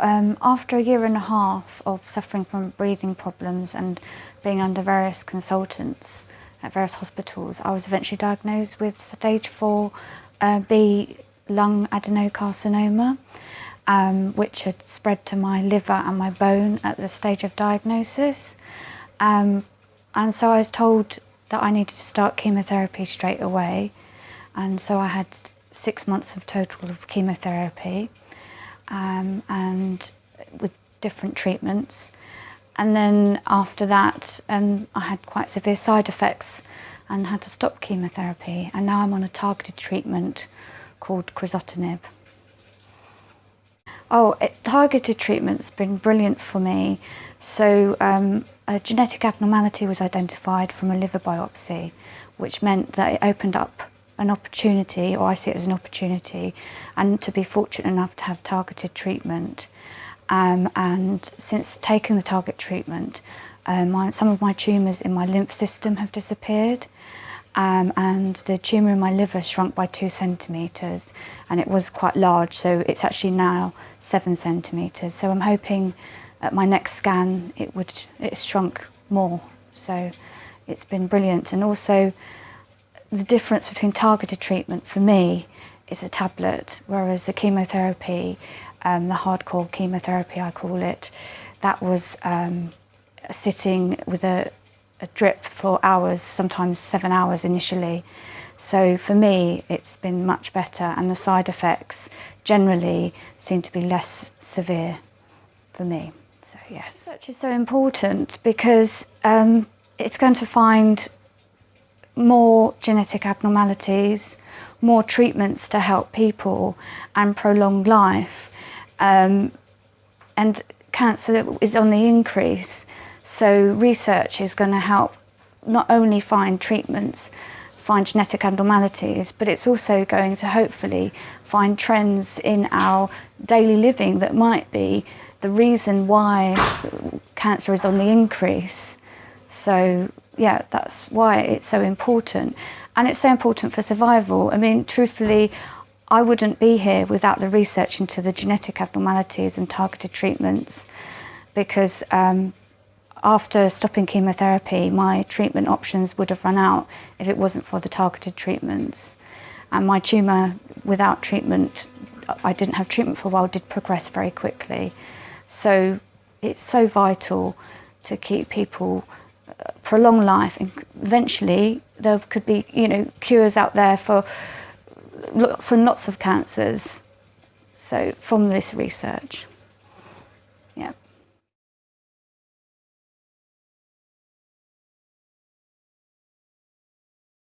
After a year and a half of suffering from breathing problems and being under various consultants at various hospitals, I was eventually diagnosed with stage 4B lung adenocarcinoma, which had spread to my liver and my bone at the stage of diagnosis. And so I was told that I needed to start chemotherapy straight away. And so I had 6 months of total of chemotherapy, and with different treatments. And then after that, I had quite severe side effects and had to stop chemotherapy. And now I'm on a targeted treatment called crizotinib. Targeted treatment's been brilliant for me. So a genetic abnormality was identified from a liver biopsy, which meant that it opened up an opportunity, or I see it as an opportunity, and to be fortunate enough to have targeted treatment. And since taking the target treatment, some of my tumours in my lymph system have disappeared, and the tumour in my liver shrunk by 2 centimetres, and it was quite large, so it's actually now 7 centimetres. So I'm hoping at my next scan it's shrunk more. So it's been brilliant. And also the difference between targeted treatment for me is a tablet, whereas the chemotherapy, the hardcore chemotherapy I call it, that was sitting with a drip for hours, sometimes 7 hours initially. So for me it's been much better, and the side effects generally seem to be less severe for me. So yes. Research is so important because it's going to find more genetic abnormalities, more treatments to help people and prolong life. And cancer is on the increase, so research is going to help not only find treatments, find genetic abnormalities, but it's also going to hopefully find trends in our daily living that might be the reason why cancer is on the increase. So yeah, that's why it's so important. And it's so important for survival. I mean, truthfully, I wouldn't be here without the research into the genetic abnormalities and targeted treatments, because after stopping chemotherapy, my treatment options would have run out if it wasn't for the targeted treatments. And my tumour, without treatment, I didn't have treatment for a while, did progress very quickly. So it's so vital to keep people prolong life, and eventually there could be, cures out there for lots and lots of cancers. So from this research.